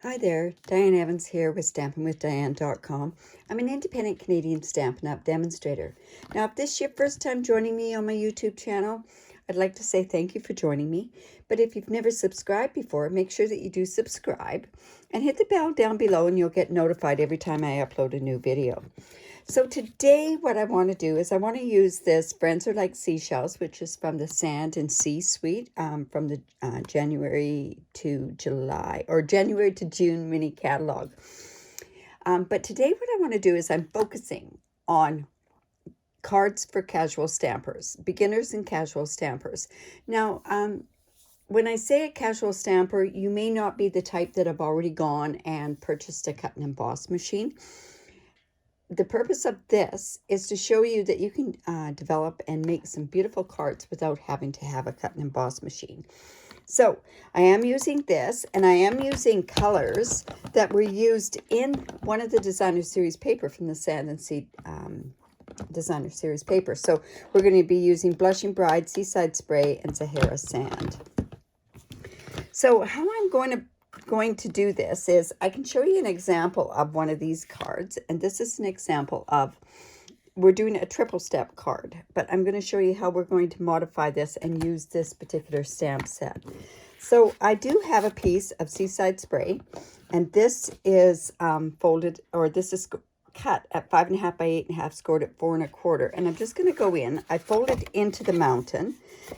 Hi there, Diane Evans here with StampinWithDiane.com. I'm an independent Canadian Stampin' Up demonstrator. Now, if this is your first time joining me on my YouTube channel, I'd like to say thank you for joining me. But if you've never subscribed before, make sure that you do subscribe and hit the bell down below and you'll get notified every time I upload a new video. So today what I want to do is I want to use this Friends Are Like Seashells, which is from the Sand and Sea suite from the January to July or January to June mini catalog. But today what I want to do is I'm focusing on cards for casual stampers, beginners and casual stampers. Now, when I say a casual stamper, you may not be the type that have already gone and purchased a cut and emboss machine. The purpose of this is to show you that you can develop and make some beautiful cards without having to have a cut and emboss machine. So I am using this, and I am using colors that were used in one of the Designer Series paper from the Sand and Sea Designer Series paper. So we're going to be using Blushing Bride, Seaside Spray, and Sahara Sand. So how I'm going to do this is I can show you an example of one of these cards, and this is an example of, we're doing a triple step card, but I'm going to show you how we're going to modify this and use this particular stamp set. So I do have a piece of Seaside Spray, and this is folded, or this is cut at 5.5 by 8.5, scored at 4 1/4, and I'm just going to go in. I fold it into the mountain,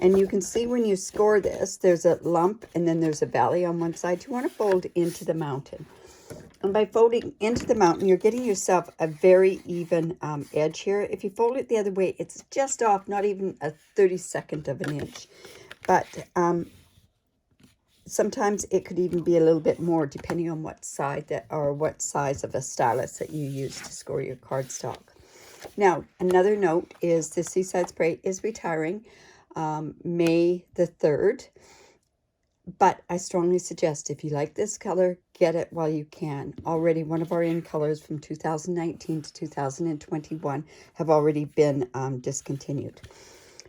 and you can see when you score this, there's a lump and then there's a valley on one side. You want to fold into the mountain, and by folding into the mountain, you're getting yourself a very even edge here. If you fold it the other way, it's just off, not even a 32nd of an inch, but sometimes it could even be a little bit more depending on what side that, or what size of a stylus that you use to score your cardstock. Now, another note is the Seaside Spray is retiring May the 3rd, but I strongly suggest if you like this color, get it while you can. Already one of our in colors from 2019 to 2021 have already been discontinued.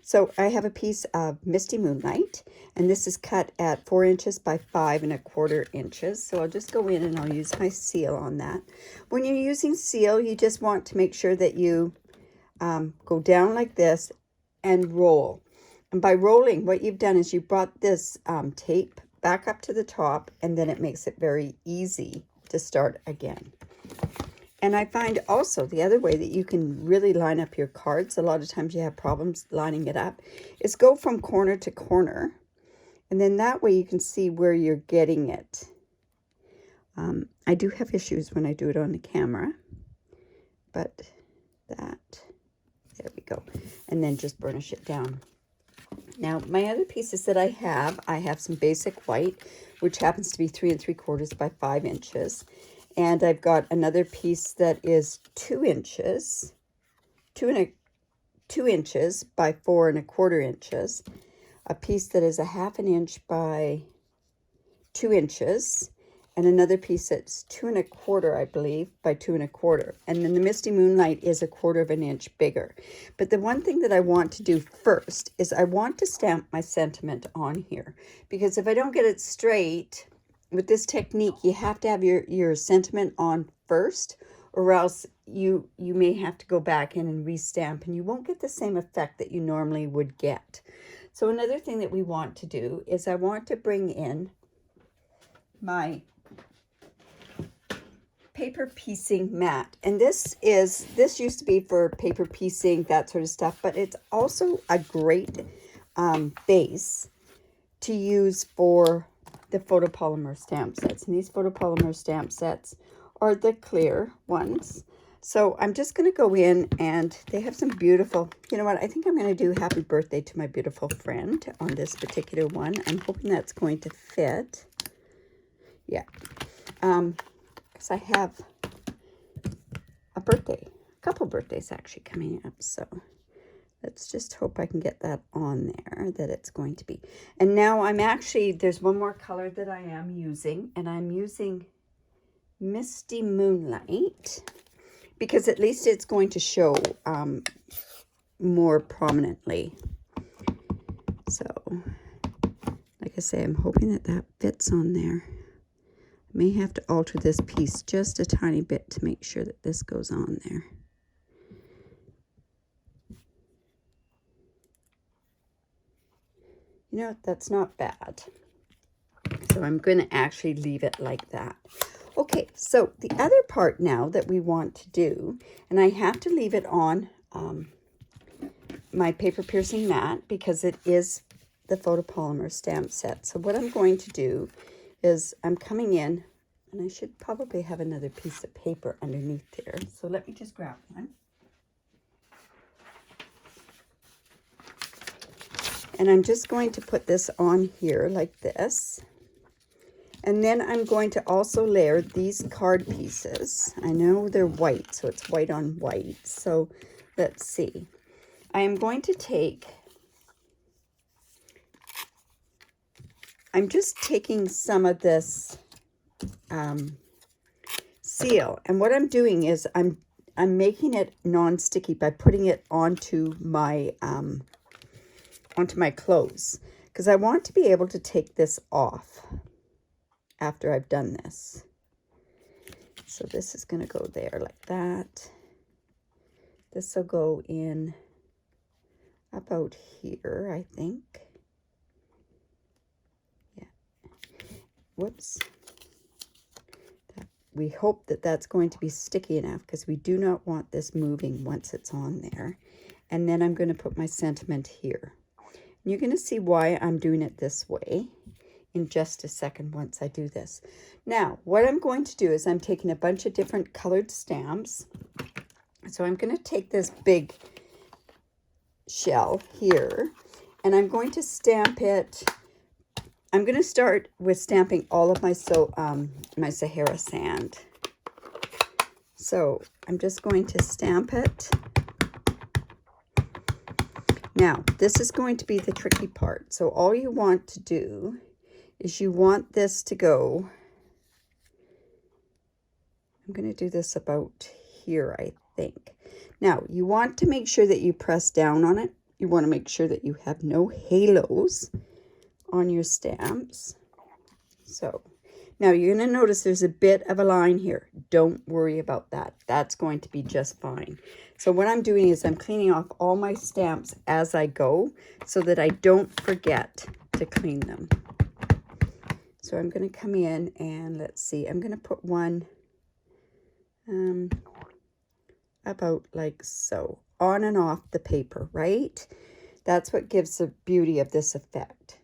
So I have a piece of Misty Moonlight, and this is cut at 4 inches by 5 1/4 inches. So I'll just go in and I'll use my seal on that. When you're using seal, you just want to make sure that you go down like this and roll. And by rolling, what you've done is you brought this tape back up to the top, and then it makes it very easy to start again. And I find also the other way that you can really line up your cards, a lot of times you have problems lining it up, is go from corner to corner. And then that way you can see where you're getting it. I do have issues when I do it on the camera, but there we go. And then just burnish it down. Now, my other pieces that I have some basic white, which happens to be 3 3/4 by 5 inches. And I've got another piece that is 2 inches, 2 inches by 4 1/4 inches. A piece that is 1/2 inch by 2 inches. And another piece that's 2 1/4, I believe, by 2 1/4. And then the Misty Moonlight is 1/4 inch bigger. But the one thing that I want to do first is I want to stamp my sentiment on here. Because if I don't get it straight, with this technique, you have to have your sentiment on first, or else you may have to go back in and restamp, and you won't get the same effect that you normally would get. So another thing that we want to do is I want to bring in my paper piecing mat, and this used to be for paper piecing, that sort of stuff, but it's also a great base to use for the photopolymer stamp sets. And these photopolymer stamp sets are the clear ones. So I'm just going to go in, and they have some beautiful, you know what, I think I'm going to do Happy Birthday to My Beautiful Friend on this particular one. I'm hoping that's going to fit. Yeah. Because I have a couple birthdays actually coming up. So let's just hope I can get that on there, that it's going to be. And now there's one more color that I am using, and I'm using Misty Moonlight, because at least it's going to show more prominently. So, like I say, I'm hoping that fits on there. May have to alter this piece just a tiny bit to make sure that this goes on there. You know, that's not bad. So I'm going to actually leave it like that. Okay, so the other part now that we want to do, and I have to leave it on my paper piercing mat because it is the photopolymer stamp set. So what I'm going to do is I'm coming in, and I should probably have another piece of paper underneath there. So let me just grab one. And I'm just going to put this on here like this. And then I'm going to also layer these card pieces. I know they're white, so it's white on white. So let's see. I am going to take, I'm just taking some of this seal. And what I'm doing is I'm making it non-sticky by putting it onto my clothes. Because I want to be able to take this off after I've done this. So this is going to go there like that. This will go in about here, I think. Yeah. Whoops. We hope that that's going to be sticky enough because we do not want this moving once it's on there. And then I'm going to put my sentiment here. And you're going to see why I'm doing it this way in just a second once I do this. Now, what I'm going to do is I'm taking a bunch of different colored stamps. So I'm going to take this big shell here, and I'm going to stamp it. I'm going to start with stamping all of my my Sahara sand. So I'm just going to stamp it. Now, this is going to be the tricky part. So all you want to do is you want this to go, I'm going to do this about here, I think. Now, you want to make sure that you press down on it. You want to make sure that you have no halos on your stamps. So, now you're going to notice there's a bit of a line here. Don't worry about that. That's going to be just fine. So what I'm doing is I'm cleaning off all my stamps as I go so that I don't forget to clean them. So I'm going to come in and let's see, I'm going to put one about like so, on and off the paper, right? That's what gives the beauty of this effect.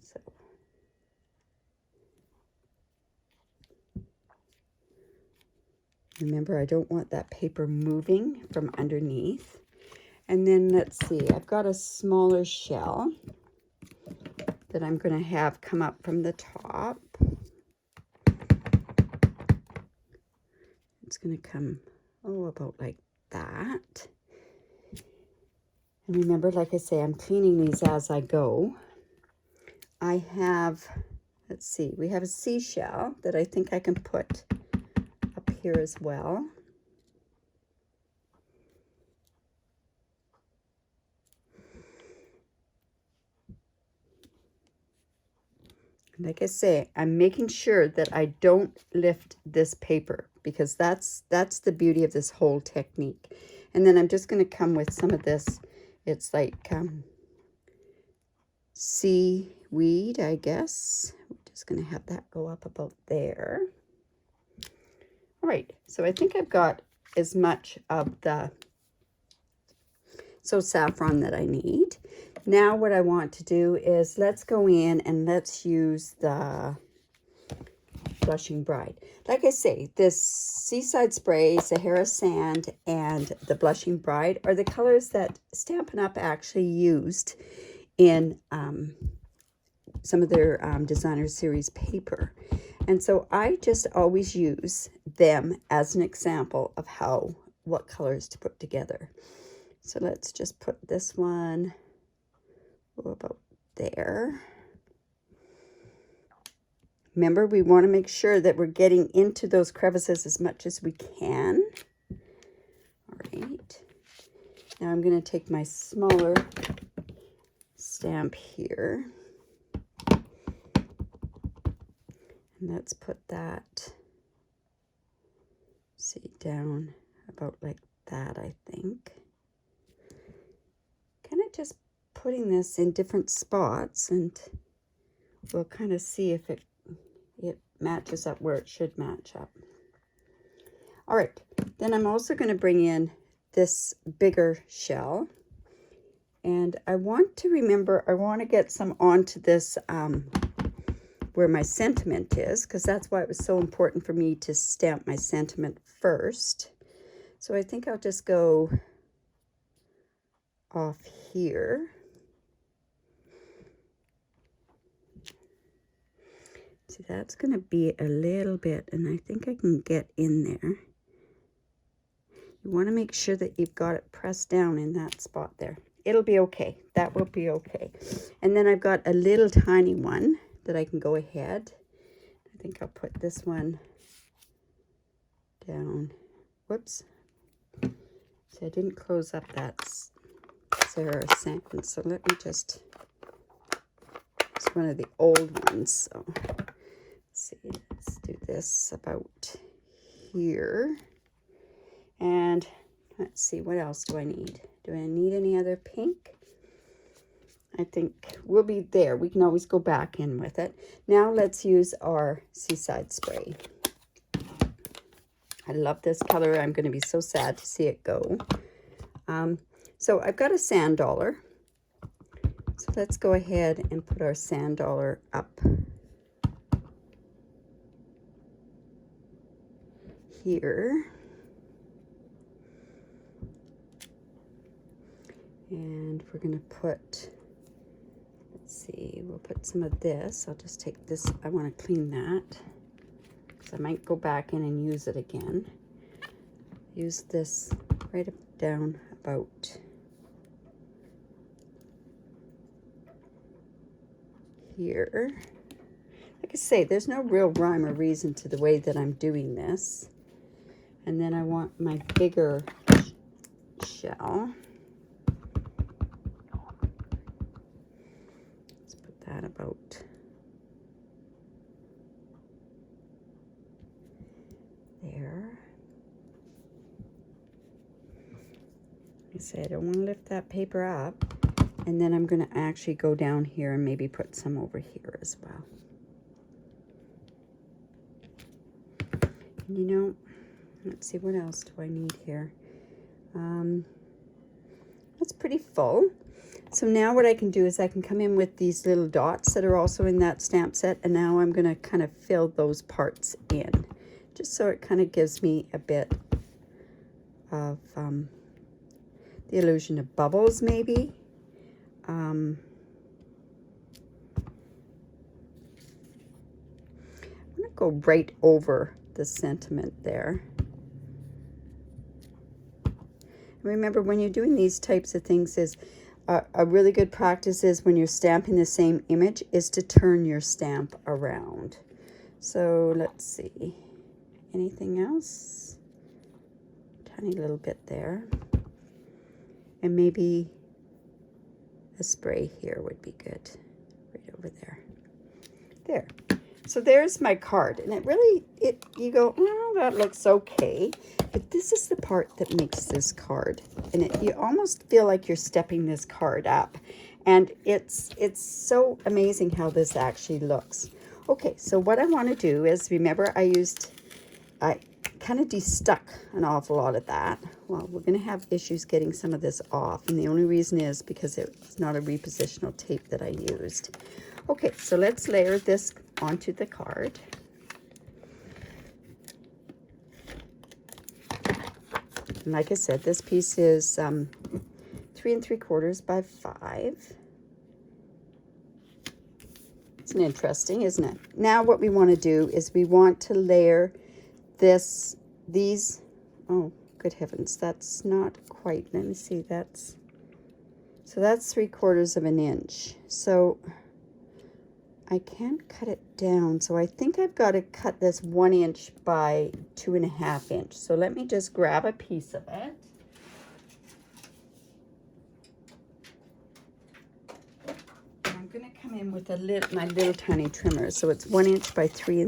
So, remember, I don't want that paper moving from underneath. And then let's see, I've got a smaller shell that I'm going to have come up from the top. It's going to come, about like that. And remember, like I say, I'm cleaning these as I go. I have, let's see, we have a seashell that I think I can put up here as well. Like I say, I'm making sure that I don't lift this paper because that's the beauty of this whole technique. And then I'm just going to come with some of this. It's like seaweed, I guess. I'm just going to have that go up about there. All right, so I think I've got as much of the saffron that I need. Now what I want to do is let's go in and let's use the Blushing Bride. Like I say, this Seaside Spray, Sahara Sand, and the Blushing Bride are the colors that Stampin' Up actually used in some of their designer series paper. And so I just always use them as an example of what colors to put together. So let's just put this one about there. Remember, we want to make sure that we're getting into those crevices as much as we can. All right. Now I'm going to take my smaller stamp here. And let's put that, see, down about like that, I think. Kind of just putting this in different spots, and we'll kind of see if it matches up where it should match up. All right, then I'm also going to bring in this bigger shell, and I want to remember, I want to get some onto this where my sentiment is, because that's why it was so important for me to stamp my sentiment first. So I think I'll just go off here. See, that's going to be a little bit, and I think I can get in there. You want to make sure that you've got it pressed down in that spot there. It'll be okay. That will be okay. And then I've got a little tiny one that I can go ahead. I think I'll put this one down. Whoops. See, I didn't close up that Sarah sentence, so let me just, it's one of the old ones, so let's see, let's do this about here. And let's see, what else do I need? Do I need any other pink? I think we'll be there. We can always go back in with it. Now let's use our Seaside Spray. I love this color. I'm going to be so sad to see it go. So I've got a sand dollar. So let's go ahead and put our sand dollar up here. And we're going to put, let's see, we'll put some of this. I'll just take this. I want to clean that because I might go back in and use it again. Use this right up down about here. Like I say, there's no real rhyme or reason to the way that I'm doing this. And then I want my bigger shell. Let's put that about there. Like I say, I don't want to lift that paper up. And then I'm going to actually go down here and maybe put some over here as well. And you know, let's see, what else do I need here? That's pretty full. So now what I can do is I can come in with these little dots that are also in that stamp set. And now I'm going to kind of fill those parts in, just so it kind of gives me a bit of the illusion of bubbles maybe. I'm going to go right over the sentiment there. Remember, when you're doing these types of things, is a really good practice is when you're stamping the same image is to turn your stamp around. So let's see, anything else? Tiny little bit there. And maybe a spray here would be good, right over there. There. So there's my card, and it really, you go, oh, that looks okay. But this is the part that makes this card, and you almost feel like you're stepping this card up. And it's so amazing how this actually looks. Okay, so what I want to do is, remember I kind of de-stuck an awful lot of that. Well, we're going to have issues getting some of this off, and the only reason is because it's not a repositional tape that I used. Okay, so let's layer this onto the card. And like I said, this piece is 3 3/4 by 5. It's interesting, isn't it? Now what we want to do is we want to layer these, oh, good heavens, that's not quite, let me see, that's 3/4 of an inch. So I can't cut it down, so I think I've got to cut this 1 inch by 2.5 inch. So let me just grab a piece of it. I'm going to come come in with my little tiny trimmer. So it's 1 inch by 2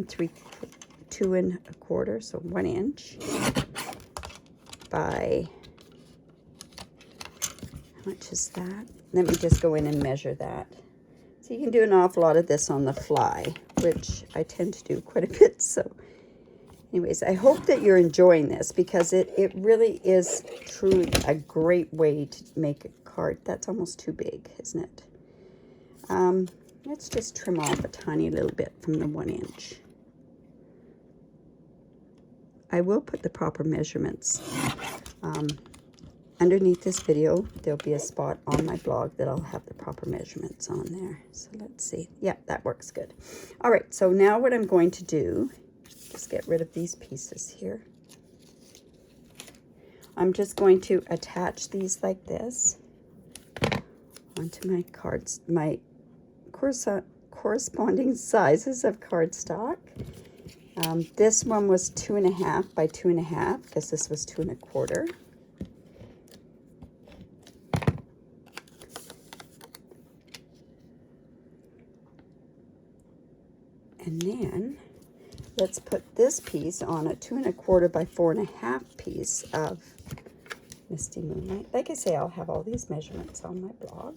1/4. So 1 inch by, how much is that? Let me just go in and measure that. So you can do an awful lot of this on the fly, which I tend to do quite a bit. So anyways, I hope that you're enjoying this, because it really is truly a great way to make a card. That's almost too big, isn't it? Let's just trim off a tiny little bit from the 1 inch. I will put the proper measurements. Underneath this video, there'll be a spot on my blog that I'll have the proper measurements on there. So let's see. Yeah, that works good. All right, so now what I'm going to do, just get rid of these pieces here. I'm just going to attach these like this onto my cards, my corresponding sizes of cardstock. This one was 2.5 by 2.5, because this was 2 1/4. And then let's put this piece on a 2 1/4 by 4.5 piece of Misty Moonlight. Like I say, I'll have all these measurements on my blog.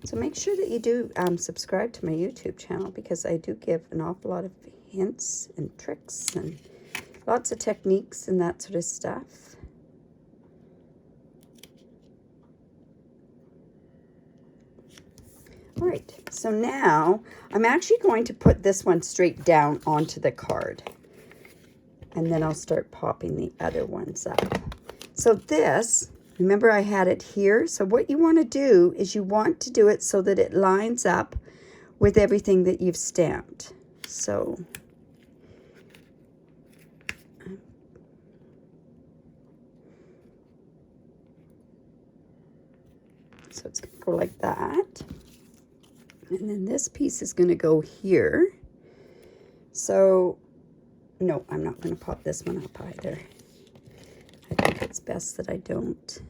So make sure that you do subscribe to my YouTube channel, because I do give an awful lot of hints and tricks and lots of techniques and that sort of stuff. All right, so now I'm actually going to put this one straight down onto the card, and then I'll start popping the other ones up. So this, remember I had it here. So what you want to do is you want to do it so that it lines up with everything that you've stamped. So it's going to go like that. And then this piece is going to go here. So, no, I'm not going to pop this one up either. I think it's best that I don't.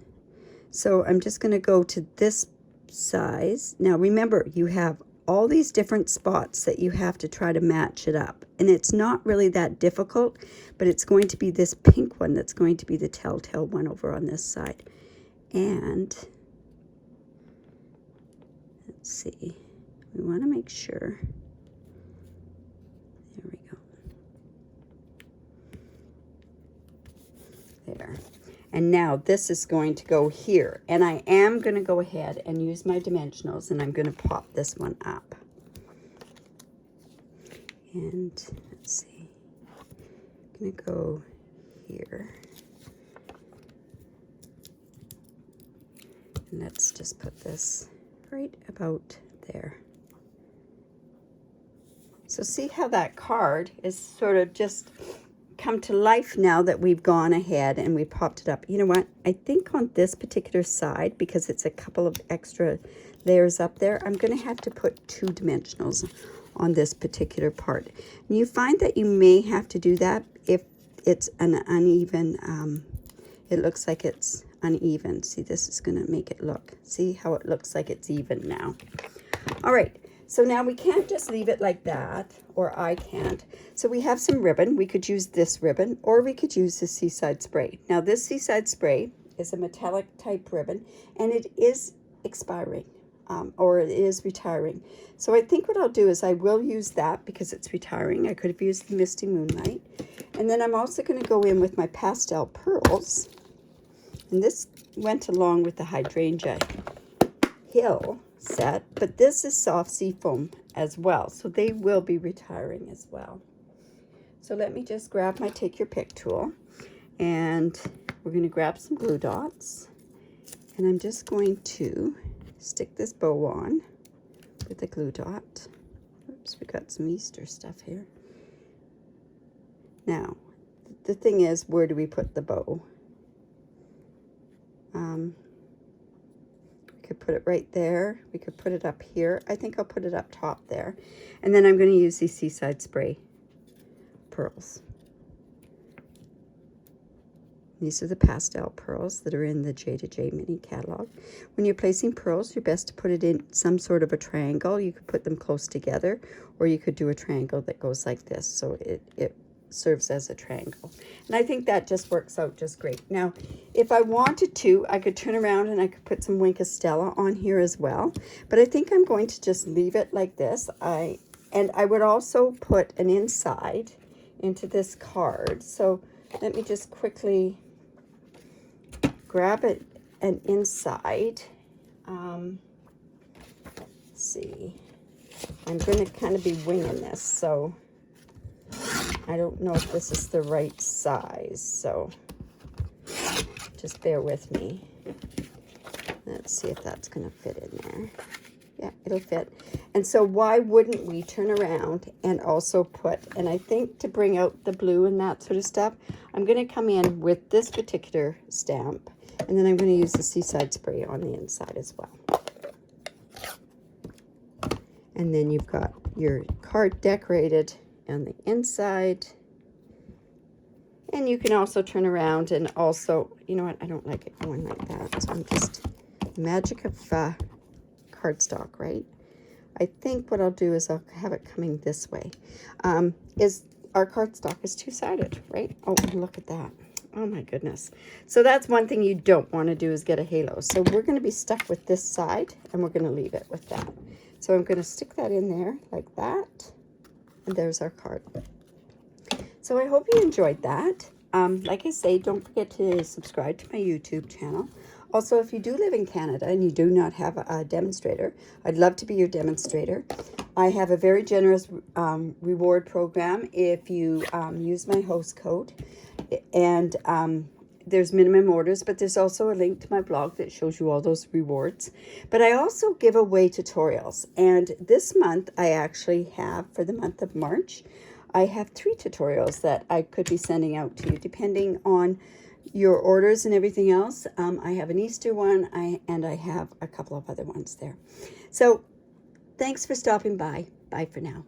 So I'm just going to go to this size. Now remember, you have all these different spots that you have to try to match it up. And it's not really that difficult, but it's going to be this pink one that's going to be the telltale one over on this side. And let's see. We want to make sure. There we go. There. And now this is going to go here. And I am going to go ahead and use my dimensionals, and I'm going to pop this one up. And let's see. I'm going to go here. And let's just put this right about there. So see how that card is sort of just come to life now that we've gone ahead and we popped it up. You know what? I think on this particular side, because it's a couple of extra layers up there, I'm going to have to put 2 dimensionals on this particular part. And you find that you may have to do that if it's an uneven, it looks like it's uneven. See, this is going to make it look. See how it looks like it's even now. All right. So now we can't just leave it like that, or I can't. So we have some ribbon. We could use this ribbon, or we could use the Seaside Spray. Now this Seaside Spray is a metallic type ribbon, and it is expiring, or it is retiring. So I think what I'll do is I will use that because it's retiring. I could have used the Misty Moonlight. And then I'm also going to go in with my pastel pearls. And this went along with the Hydrangea Hill set, but this is soft sea foam as well, so they will be retiring as well. So let me just grab my take your pick tool, and we're going to grab some glue dots, and I'm just going to stick this bow on with a glue dot. Oops, we got some Easter stuff here. Now the thing is, where do we put the bow? We could put it right there. We could put it up here. I think I'll put it up top there. And then I'm going to use these Seaside Spray pearls. These are the pastel pearls that are in the J to J mini catalog. When you're placing pearls, you're best to put it in some sort of a triangle. You could put them close together, or you could do a triangle that goes like this, so it serves as a triangle. And I think that just works out just great. Now, if I wanted to, I could turn around and I could put some Wink of Stella on here as well. But I think I'm going to just leave it like this. And I would also put an inside into this card. So let me just quickly grab it, an inside. Let's see. I'm going to kind of be winging this, so I don't know if this is the right size, so just bear with me. Let's see if that's going to fit in there. Yeah, it'll fit. And so why wouldn't we turn around and also put, and I think to bring out the blue and that sort of stuff, I'm going to come in with this particular stamp, and then I'm going to use the Seaside Spray on the inside as well. And then you've got your card decorated on the inside. And you can also turn around and also, you know what, I don't like it going like that. So I'm just, magic of cardstock, right? I think what I'll do is I'll have it coming this way. Is our cardstock is two-sided, right? Oh, look at that. Oh my goodness. So that's one thing you don't want to do, is get a halo. So we're going to be stuck with this side, and we're going to leave it with that. So I'm going to stick that in there like that. And there's our card. So I hope you enjoyed that. Like I say, don't forget to subscribe to my YouTube channel. Also, if you do live in Canada and you do not have a demonstrator, I'd love to be your demonstrator. I have a very generous reward program if you use my host code. And there's minimum orders, but there's also a link to my blog that shows you all those rewards. But I also give away tutorials. And this month, I actually have, for the month of March, I have 3 tutorials that I could be sending out to you, depending on your orders and everything else. I have an Easter one, and I have a couple of other ones there. So thanks for stopping by. Bye for now.